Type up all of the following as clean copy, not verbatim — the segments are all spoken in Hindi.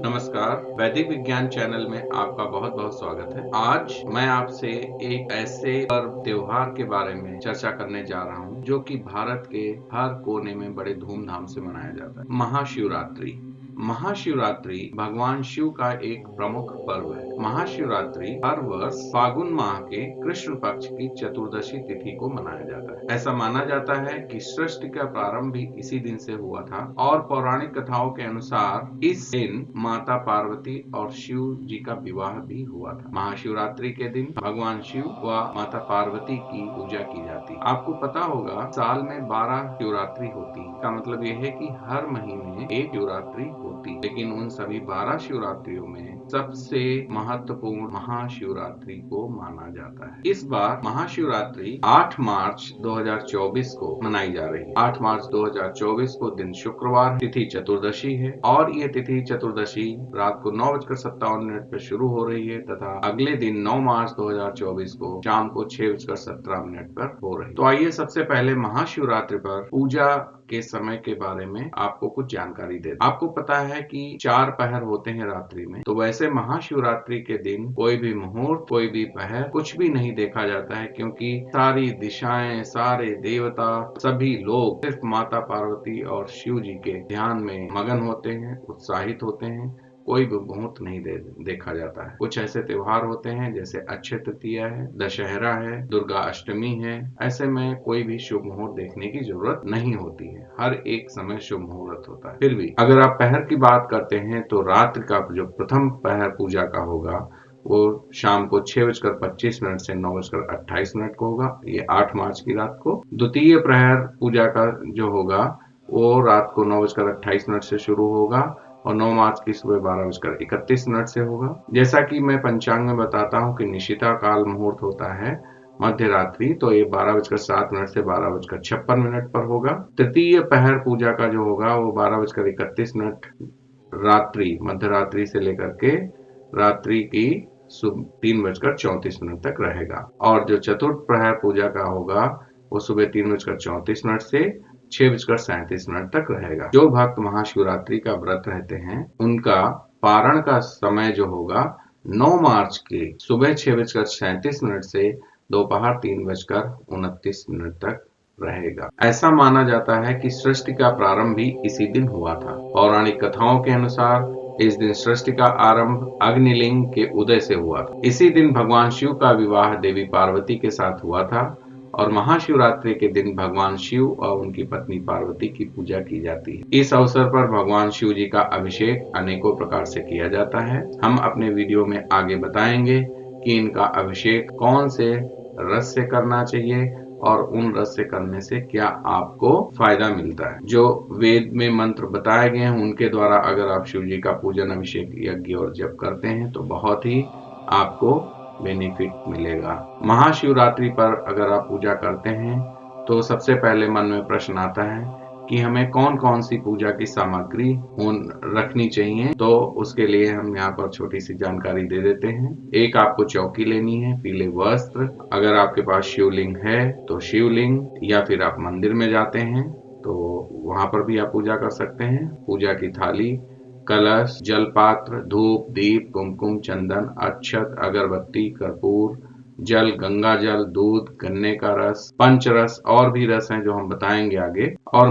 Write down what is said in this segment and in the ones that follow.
नमस्कार, वैदिक विज्ञान चैनल में आपका बहुत बहुत स्वागत है। आज मैं आपसे एक ऐसे पर्व त्योहार के बारे में चर्चा करने जा रहा हूँ जो कि भारत के हर कोने में बड़े धूमधाम से मनाया जाता है। महाशिवरात्रि। महाशिवरात्रि भगवान शिव का एक प्रमुख पर्व है। महाशिवरात्रि हर वर्ष फागुन माह के कृष्ण पक्ष की चतुर्दशी तिथि को मनाया जाता है। ऐसा माना जाता है कि सृष्टि का प्रारंभ भी इसी दिन से हुआ था और पौराणिक कथाओं के अनुसार इस दिन माता पार्वती और शिव जी का विवाह भी हुआ था। महाशिवरात्रि के दिन भगवान शिव व माता पार्वती की पूजा की जाती है। आपको पता होगा साल में 12 शिवरात्रि होती है। इसका मतलब यह है कि हर महीने एक शिवरात्रि होती है, लेकिन उन सभी 12 शिवरात्रियों में सबसे महत्वपूर्ण महाशिवरात्रि को माना जाता है। इस बार महाशिवरात्रि 8 मार्च 2024 को मनाई जा रही है। 8 मार्च 2024 को दिन शुक्रवार, तिथि चतुर्दशी है और ये तिथि चतुर्दशी रात को 9:57 पर शुरू हो रही है तथा अगले दिन 9 मार्च 2024 को शाम को 6:17 पर हो रही है। तो आइए सबसे पहले महाशिवरात्रि पर पूजा के समय के बारे में आपको कुछ जानकारी दे। आपको पता है कि 4 पहर होते हैं रात्रि में, तो वैसे महाशिवरात्रि के दिन कोई भी मुहूर्त, कोई भी पहर, कुछ भी नहीं देखा जाता है, क्योंकि सारी दिशाएं, सारे देवता, सभी लोग सिर्फ माता पार्वती और शिव जी के ध्यान में मगन होते हैं, उत्साहित होते हैं। कोई भी मुहूर्त नहीं देखा जाता है। कुछ ऐसे त्योहार होते हैं जैसे अक्षय तृतीया है, दशहरा है, दुर्गा अष्टमी है। ऐसे में कोई भी शुभ मुहूर्त देखने की जरूरत नहीं होती है। हर एक समय शुभ मुहूर्त होता है। फिर भी अगर आप पहर की बात करते हैं तो रात्रि का जो प्रथम पहर पूजा का होगा वो शाम को 6:25 से 9:28 को होगा। ये 8 मार्च की रात को। द्वितीय प्रहर पूजा का जो होगा वो रात को 9:28 से शुरू होगा और 9 मार्च की सुबह 12:31 से होगा। जैसा कि मैं पंचांग में बताता हूँ कि निशिता काल मुहूर्त होता है मध्य रात्रि, तो ये 12:07 से 12:56 पर होगा। तृतीय पहर पूजा का जो होगा वो 12:31 रात्रि मध्य रात्रि से लेकर के रात्रि की 3:34 तक रहेगा। और जो चतुर्थ प्रहर पूजा का होगा वो सुबह 3:34 से 6:37 तक रहेगा। जो भक्त महाशिवरात्रि का व्रत रहते हैं उनका पारण का समय जो होगा 9 मार्च के सुबह 6:37 से दोपहर 3:29 तक रहेगा। ऐसा माना जाता है कि सृष्टि का प्रारंभ भी इसी दिन हुआ था। पौराणिक कथाओं के अनुसार इस दिन सृष्टि का आरंभ अग्निलिंग के उदय से हुआ था। इसी दिन भगवान शिव का विवाह देवी पार्वती के साथ हुआ था और महाशिवरात्रि के दिन भगवान शिव और उनकी पत्नी पार्वती की पूजा की जाती है। इस अवसर पर भगवान शिव जी का अभिषेक अनेकों प्रकार से किया जाता है। हम अपने वीडियो में आगे बताएंगे कि इनका अभिषेक कौन से रस से करना चाहिए और उन रस से करने से क्या आपको फायदा मिलता है। जो वेद में मंत्र बताए गए हैं उनके द्वारा अगर आप शिव जी का पूजन, अभिषेक, यज्ञ और जप करते हैं तो बहुत ही आपको बेनिफिट मिलेगा। महाशिवरात्रि पर अगर आप पूजा करते हैं तो सबसे पहले मन में प्रश्न आता है कि हमें कौन कौन सी पूजा की सामग्री रखनी चाहिए। तो उसके लिए हम यहाँ पर छोटी सी जानकारी दे देते हैं। एक, आपको चौकी लेनी है, पीले वस्त्र, अगर आपके पास शिवलिंग है तो शिवलिंग, या फिर आप मंदिर में जाते हैं तो वहां पर भी आप पूजा कर सकते हैं। पूजा की थाली, कलश, जलपात्र, धूप, दीप, कुमकुम, चंदन, अक्षत, अगरबत्ती, कर्पूर, जल, गंगा जल, दूध, गन्ने का रस, पंचरस और भी रस हैं जो हम बताएंगे आगे। और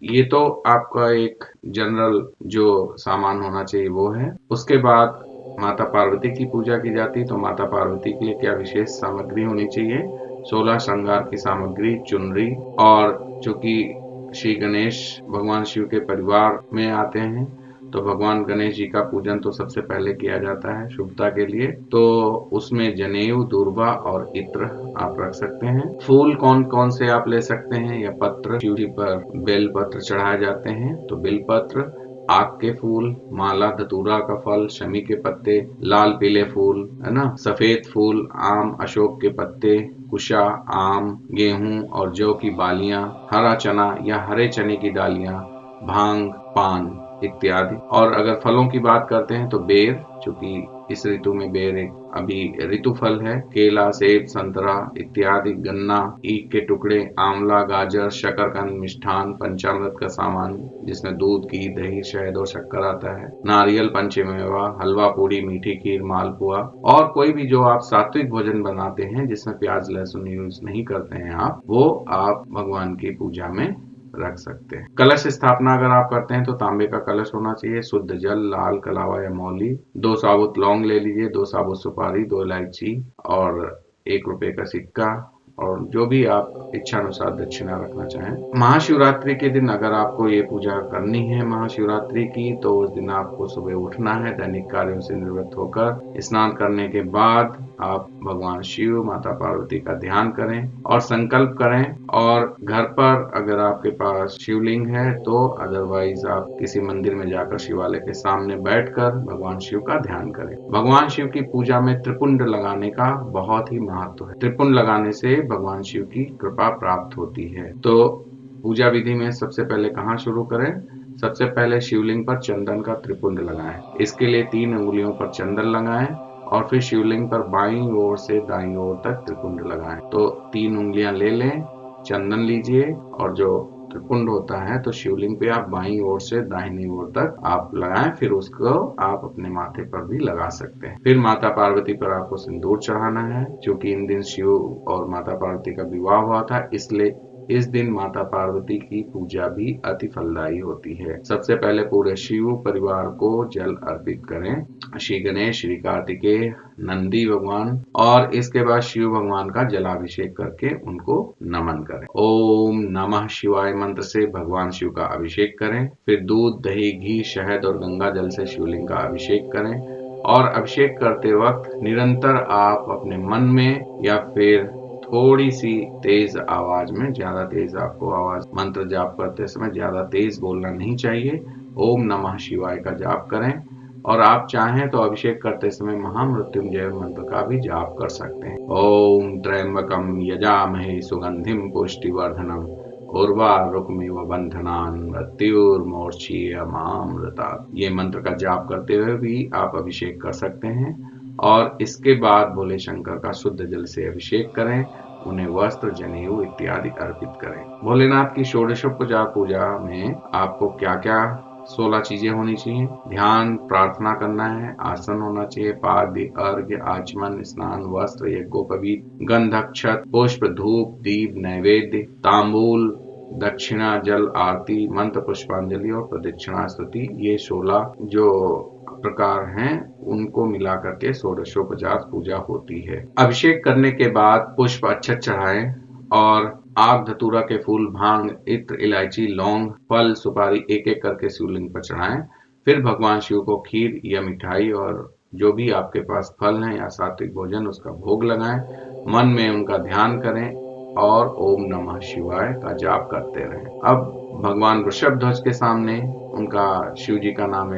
ये तो आपका एक जनरल जो सामान होना चाहिए वो है। उसके बाद माता पार्वती की पूजा की जाती है, तो माता पार्वती के लिए क्या विशेष सामग्री होनी चाहिए। 16 श्रृंगार की सामग्री, चुनरी, और चूंकि श्री गणेश भगवान शिव के परिवार में आते हैं तो भगवान गणेश जी का पूजन तो सबसे पहले किया जाता है शुभता के लिए। तो उसमें जनेऊ, दूर्वा और इत्र आप रख सकते हैं। फूल कौन कौन से आप ले सकते हैं, या पत्र, शिव जी पर बेल पत्र चढ़ाए जाते हैं तो बेल पत्र, आक के फूल, माला, धतूरा का फल, शमी के पत्ते, लाल पीले फूल, है ना, सफेद फूल, आम, अशोक के पत्ते, कुशा, आम, गेहूं और जौ की बालियां, हरा चना या हरे चने की डालियां, भांग, पान इत्यादि। और अगर फलों की बात करते हैं तो बेर, चूंकि इस ऋतु में बेर एक अभी ऋतु फल है। केला, सेब, संतरा इत्यादि, गन्ना, ईख के टुकड़े, आंवला, गाजर, शकरकंद, मिष्ठान, पंचामृत का सामान जिसमें दूध, घी, दही, शहद और शक्कर आता है, नारियल, पंचमेवा, हलवा पूड़ी, मीठी खीर, मालपुआ और कोई भी जो आप सात्विक भोजन बनाते हैं जिसमें प्याज लहसुन यूज नहीं करते हैं आप, वो आप भगवान की पूजा में रख सकते हैं। कलश स्थापना अगर आप करते हैं तो तांबे का कलश होना चाहिए, शुद्ध जल, लाल कलावा या मौली, 2 साबुत लौंग ले लीजिए, 2 साबुत सुपारी, 2 इलायची और 1 रुपए का सिक्का और जो भी आप इच्छा अनुसार दक्षिणा रखना चाहें। महाशिवरात्रि के दिन अगर आपको ये पूजा करनी है महाशिवरात्रि की, तो उस दिन आपको सुबह उठना है, दैनिक कार्यों से निवृत्त होकर स्नान करने के बाद आप भगवान शिव, माता पार्वती का ध्यान करें और संकल्प करें। और घर पर अगर आपके पास शिवलिंग है तो अदरवाइज आप किसी मंदिर में जाकर शिवालय के सामने बैठकर भगवान शिव का ध्यान करें। भगवान शिव की पूजा में त्रिपुंड लगाने का बहुत ही महत्व है। त्रिपुंड लगाने से भगवान शिव की कृपा प्राप्त होती है। तो पूजा विधि में सबसे पहले कहाँ शुरू करें? सबसे पहले शिवलिंग पर चंदन का त्रिपुंड लगाएं। इसके लिए 3 अंगुलियों पर चंदन लगाएं और फिर शिवलिंग पर बाईं ओर से दाईं ओर तक त्रिपुंड लगाएं। तो 3 उंगलियां ले लें, चंदन लीजिए और जो त्रिपुंड होता है तो शिवलिंग पे आप बाईं ओर से दाहिनी ओर तक आप लगाएं, फिर उसको आप अपने माथे पर भी लगा सकते हैं। फिर माता पार्वती पर आपको सिंदूर चढ़ाना है। क्योंकि इन दिन शिव और माता पार्वती का विवाह हुआ था, इसलिए इस दिन माता पार्वती की पूजा भी अति फलदायी होती है। सबसे पहले पूरे शिव परिवार को जल अर्पित करें, श्री गणेश, श्री कार्तिकेय, नंदी भगवान और इसके बाद शिव भगवान का जलाभिषेक करके उनको नमन करें। ओम नमः शिवाय मंत्र से भगवान शिव का अभिषेक करें। फिर दूध, दही, घी, शहद और गंगा जल से शिवलिंग का अभिषेक करें और अभिषेक करते वक्त निरंतर आप अपने मन में या फिर थोड़ी सी तेज आवाज में, ज्यादा तेज आपको आवाज मंत्र जाप करते समय ज्यादा तेज बोलना नहीं चाहिए, ओम नमः शिवाय का जाप करें। और आप चाहें तो अभिषेक करते समय महामृत्युंजय मंत्र का भी जाप कर सकते हैं। ओम त्र्यंबकम यजामहे सुगंधिम पुष्टिवर्धनम उर्वारुकमिव बंधनान् मृत्युर्मोक्षीयमामृतात्। ये मंत्र का जाप करते हुए भी आप अभिषेक कर सकते हैं। और इसके बाद भोले शंकर का शुद्ध जल से अभिषेक करें, उन्हें वस्त्र, जनेऊ इत्यादि अर्पित करें। भोलेनाथ की षोडशोपचार पूजा में आपको क्या क्या 16 चीजें होनी चाहिए? ध्यान, प्रार्थना करना है, आसन होना चाहिए, पाद्य, अर्घ्य, आचमन, स्नान, वस्त्र, यज्ञोपवीत, गंधक्षत, पुष्प, धूप, दीप, नैवेद्य, तांबूल, दक्षिणा, जल, आरती, मंत्र, पुष्पांजलि और प्रदक्षिणा स्तुति। ये 16 जो प्रकार हैं उनको मिला करके षोडशोपचार पूजा होती है। अभिषेक करने के बाद पुष्प अक्षत चढ़ाएं और आग, धतूरा के फूल, भांग, इत्र, इलायची, लौंग, फल, सुपारी एक एक करके शिवलिंग पर चढ़ाएं। फिर भगवान शिव को खीर या मिठाई और जो भी आपके पास फल है या सात्विक भोजन उसका भोग लगाएं। मन में उनका ध्यान करें और ओम नमः शिवाय का जाप करते रहें। अब भगवान वृषभ ध्वज के सामने, उनका शिव जी का नाम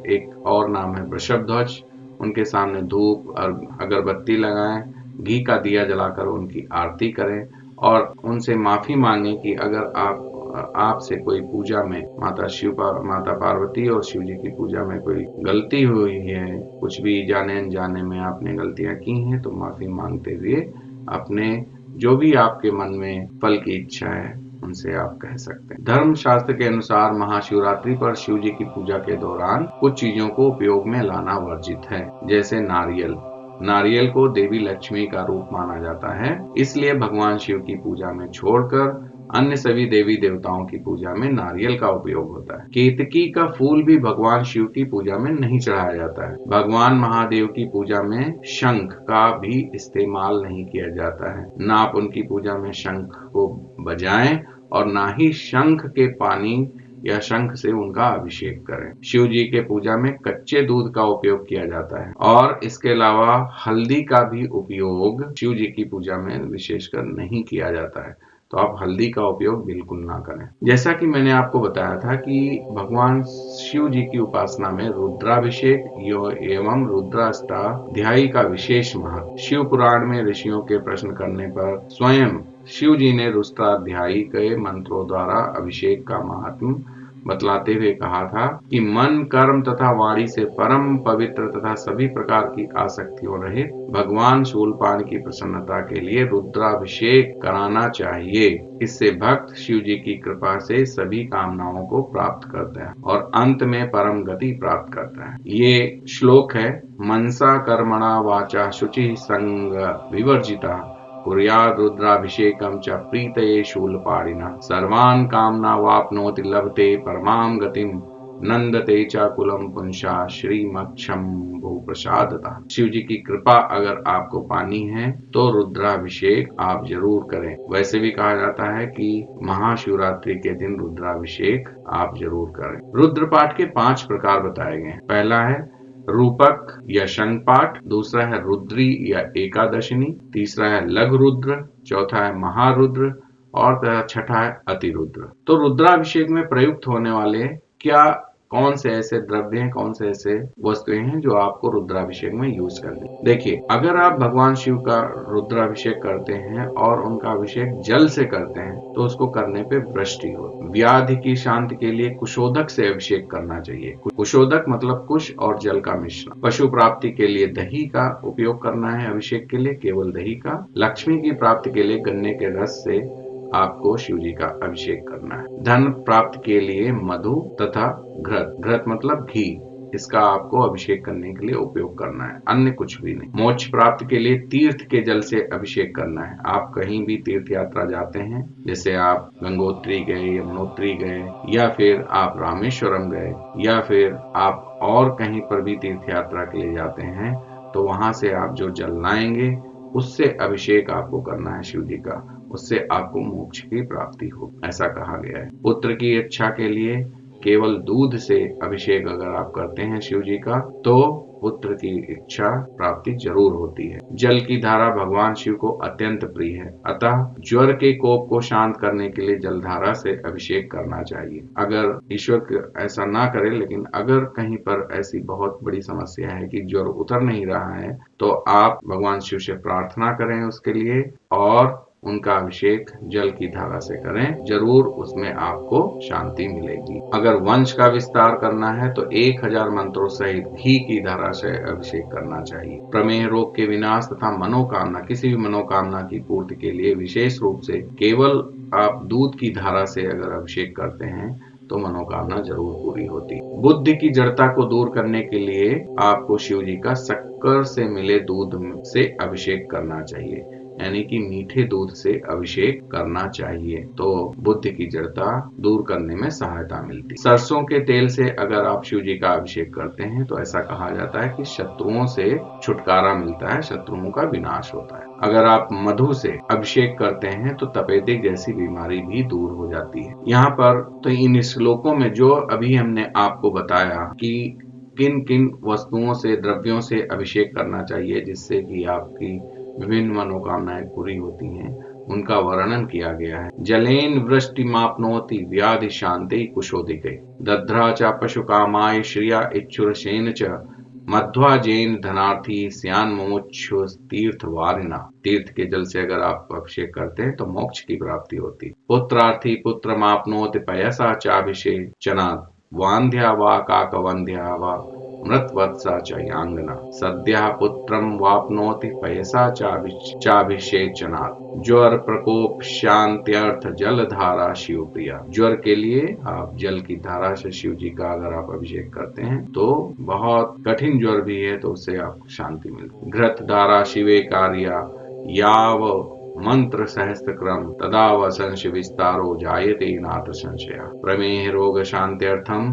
एक और नाम है वृषभ ध्वज, उनके सामने धूप और अगरबत्ती लगाएं, घी का दिया जलाकर उनकी आरती करें और उनसे माफी मांगें कि अगर आपसे कोई पूजा में माता पार्वती और शिव जी की पूजा में कोई गलती हुई है, कुछ भी जाने अनजाने में आपने गलतियां की हैं, तो माफी मांगते हुए अपने जो भी आपके मन में फल की इच्छा है उनसे आप कह सकते हैं। धर्म शास्त्र के अनुसार महाशिवरात्रि पर शिव जी की पूजा के दौरान कुछ चीजों को उपयोग में लाना वर्जित है, जैसे नारियल। नारियल को देवी लक्ष्मी का रूप माना जाता है, इसलिए भगवान शिव की पूजा में छोड़कर अन्य सभी देवी देवताओं की पूजा में नारियल का उपयोग होता है। केतकी का फूल भी भगवान शिव की पूजा में नहीं चढ़ाया जाता है। भगवान महादेव की पूजा में शंख का भी इस्तेमाल नहीं किया जाता है। ना आप उनकी पूजा में शंख को बजाएं और ना ही शंख के पानी या शंख से उनका अभिषेक करें। शिव जी के पूजा में कच्चे दूध का उपयोग किया जाता है और इसके अलावा हल्दी का भी उपयोग शिव जी की पूजा में विशेषकर नहीं किया जाता है, तो आप हल्दी का उपयोग बिल्कुल ना करें। जैसा कि मैंने आपको बताया था कि भगवान शिव जी की उपासना में रुद्राभिषेक एवं रुद्राष्टाध्यायी का विशेष महत्व। शिव पुराण में ऋषियों के प्रश्न करने पर स्वयं शिव जी ने रुद्राध्यायी के मंत्रों द्वारा अभिषेक का महात्म बतलाते हुए कहा था कि मन, कर्म तथा वाणी से परम पवित्र तथा सभी प्रकार की आसक्तियों रहित भगवान शूलपाण की प्रसन्नता के लिए रुद्राभिषेक कराना चाहिए। इससे भक्त शिव जी की कृपा से सभी कामनाओं को प्राप्त करते हैं और अंत में परम गति प्राप्त करते हैं। ये श्लोक है, मनसा कर्मणा वाचा शुचि संग विवर्जिता कुर्याद् रुद्राभिषेकं च प्रीतये शूलपाणिना सर्वान् कामना वाप्नोति लभते परमां गतिं नंदते च कुलम पुंसा श्रीमच्छंभु प्रसादता। शिव जी की कृपा अगर आपको पानी है तो रुद्राभिषेक आप जरूर करें। वैसे भी कहा जाता है कि महाशिवरात्रि के दिन रुद्राभिषेक आप जरूर करें। रुद्र पाठ के 5 प्रकार बताए गए हैं। पहला है रूपक या शंख पाठ, दूसरा है रुद्री या एकादशिनी, तीसरा है लघु रुद्र, चौथा है महारुद्र और छठा है अतिरुद्र। तो रुद्राभिषेक में प्रयुक्त होने वाले क्या कौन से ऐसे द्रव्य हैं, कौन से ऐसे वस्तुएं हैं जो आपको रुद्राभिषेक में यूज करनी। देखिए, अगर आप भगवान शिव का रुद्राभिषेक करते हैं और उनका अभिषेक जल से करते हैं तो उसको करने पे वृष्टि हो। व्याधि की शांति के लिए कुशोदक से अभिषेक करना चाहिए। कुशोदक मतलब कुश और जल का मिश्रण। पशु प्राप्ति के लिए दही का उपयोग करना है अभिषेक के लिए, केवल दही का। लक्ष्मी की प्राप्ति के लिए गन्ने के रस से आपको शिव जी का अभिषेक करना है। धन प्राप्ति के लिए मधु तथा घृत, घृत मतलब घी, इसका आपको अभिषेक करने के लिए उपयोग करना है, अन्य कुछ भी नहीं। मोक्ष प्राप्ति के लिए तीर्थ के जल से अभिषेक करना है। आप कहीं भी तीर्थ यात्रा जाते हैं, जैसे आप गंगोत्री गए, यमुनोत्री गए, या फिर आप रामेश्वरम गए, या फिर आप और कहीं पर भी तीर्थ यात्रा के लिए जाते हैं, तो वहां से आप जो जल लाएंगे उससे अभिषेक आपको करना है शिव जी का, उससे आपको मोक्ष की प्राप्ति हो, ऐसा कहा गया है। पुत्र की इच्छा के लिए केवल दूध से अभिषेक अगर आप करते हैं शिव जी का तो पुत्र की इच्छा प्राप्ति जरूर होती है। जल की धारा भगवान शिव को अत्यंत प्रिय है, अतः ज्वर के कोप को शांत करने के लिए जलधारा से अभिषेक करना चाहिए। अगर ईश्वर ऐसा ना करे, लेकिन अगर कहीं पर ऐसी बहुत बड़ी समस्या है कि ज्वर उतर नहीं रहा है, तो आप भगवान शिव से प्रार्थना करें उसके लिए और उनका अभिषेक जल की धारा से करें, जरूर उसमें आपको शांति मिलेगी। अगर वंश का विस्तार करना है तो 1000 मंत्रों सहित घी की धारा से अभिषेक करना चाहिए। प्रमेह रोग के विनाश तथा मनोकामना, किसी भी मनोकामना की पूर्ति के लिए विशेष रूप से केवल आप दूध की धारा से अगर अभिषेक करते हैं तो मनोकामना जरूर पूरी होती। बुद्धि की जड़ता को दूर करने के लिए आपको शिव जी का शक्कर से मिले दूध से अभिषेक करना चाहिए, यानी कि मीठे दूध से अभिषेक करना चाहिए, तो बुद्धि की जड़ता दूर करने में सहायता मिलती। सरसों के तेल से अगर आप शिव जी का अभिषेक करते हैं तो ऐसा कहा जाता है कि शत्रुओं से छुटकारा मिलता है, शत्रुओं का विनाश होता है। अगर आप मधु से अभिषेक करते हैं तो तपेदिक जैसी बीमारी भी दूर हो जाती है। यहाँ पर तो इन श्लोकों में जो अभी हमने आपको बताया कि किन किन वस्तुओं से, द्रव्यों से अभिषेक करना चाहिए जिससे कि आपकी विभिन्न मनोकामनाएं पूरी होती हैं, उनका वर्णन किया गया है। जलेन वृष्टि मापनोति व्याधि शांति कुशोदिके दध्रा च पशु कामाय श्रिया इच्छुरसेन च मध्वा जैन धनार्थी स्यान मोक्ष तीर्थ वारिना। तीर्थ के जल से अगर आप अभिषेक करते हैं तो मोक्ष की प्राप्ति होती। पुत्रार्थी पुत्र मापनोति पयसा चाभिषेक चनात् वांध्या वा काकवंध्या वा मृतवत्सा च यांगना सद्यः पुत्रम वाप्नोति पयसा चाभिषेचनात्। ज्वर प्रकोप शांत्यर्थ जल धारा शिव प्रिया। ज्वर के लिए आप जल की धारा से शिव जी का अगर आप अभिषेक करते हैं तो बहुत कठिन ज्वर भी है तो उससे आपको शांति मिलती। घृत धारा शिवे कार्या याव मंत्र सहस्त्र क्रम तदा वसंश विस्तारो जायते नाथ संशया। प्रमेह रोग शांत्यर्थम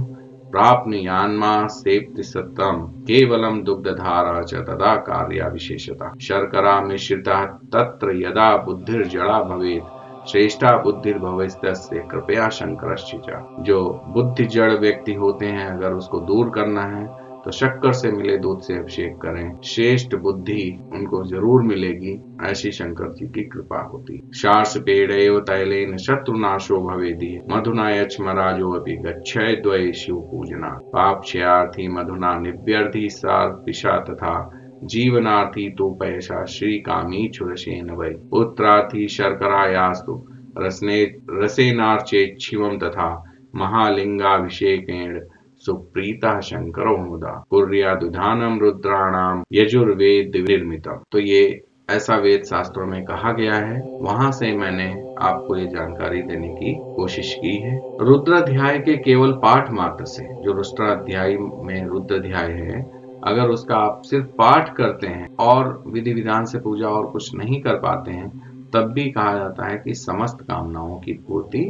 प्राप्नुयान्मा सेप्ति सतम केवलम दुग्धधारा च तदा कार्या विशेषता। शर्करा मिश्रिता तत्र यदा बुद्धिर्जड़ा भवेत् श्रेष्ठा बुद्धिर्भवेस्तस्य कृपया शंकरश्चिचा। जो बुद्धि जड़ व्यक्ति होते हैं अगर उसको दूर करना है तो शक्कर से मिले दूध से अभिषेक करें, श्रेष्ठ बुद्धि उनको जरूर मिलेगी, ऐसी शंकर जी की कृपा होती। शार्ष पेड़ेव तैलेन शत्रुनाशो भवेदि मधुना यक्ष्मराजो अपि गच्छय द्वये शिव पूजना। पाप क्षयार्थी मधुना निव्यर्थी सार्पिषा तथा जीवनार्थी तो पैसा श्री कामी छुरसेन वै। पुत्रार्थी शर्करायास्तु रसेनार्चेत शिवम तथा महालिंगाभिषेकेण सुप्रीतः शंकरो मुदा कुर्यादुधानम रुद्राणाम यजुर्वेद निर्मितम। तो ये ऐसा वेद शास्त्रों में कहा गया है, वहां से मैंने आपको ये जानकारी देने की कोशिश की है। रुद्राध्याय के केवल पाठ मात्र से, जो रुद्राध्याय में रुद्राध्याय है, अगर उसका आप सिर्फ पाठ करते हैं और विधि विधान से पूजा और कुछ नहीं कर पाते हैं, तब भी कहा जाता है कि समस्त कामनाओं की पूर्ति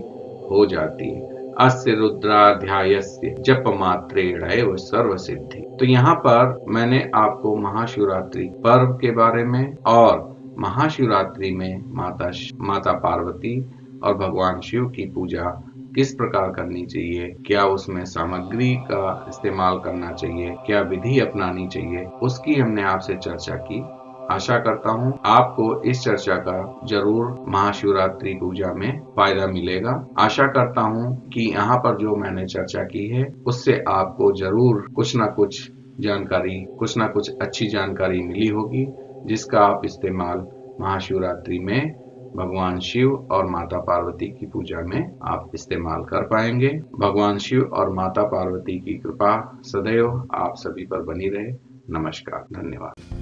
हो जाती है। अस्य रुद्राध्यायस्य जप मात्रेण सर्व सिद्धि। तो यहाँ पर मैंने आपको महाशिवरात्रि पर्व के बारे में और महाशिवरात्रि में माता पार्वती और भगवान शिव की पूजा किस प्रकार करनी चाहिए, क्या उसमें सामग्री का इस्तेमाल करना चाहिए, क्या विधि अपनानी चाहिए, उसकी हमने आपसे चर्चा की। आशा करता हूँ आपको इस चर्चा का जरूर महाशिवरात्रि पूजा में फायदा मिलेगा। आशा करता हूँ कि यहाँ पर जो मैंने चर्चा की है उससे आपको जरूर कुछ ना कुछ जानकारी, कुछ ना कुछ अच्छी जानकारी मिली होगी, जिसका आप इस्तेमाल महाशिवरात्रि में भगवान शिव और माता पार्वती की पूजा में आप इस्तेमाल कर पाएंगे। भगवान शिव और माता पार्वती की कृपा सदैव आप सभी पर बनी रहे। नमस्कार, धन्यवाद।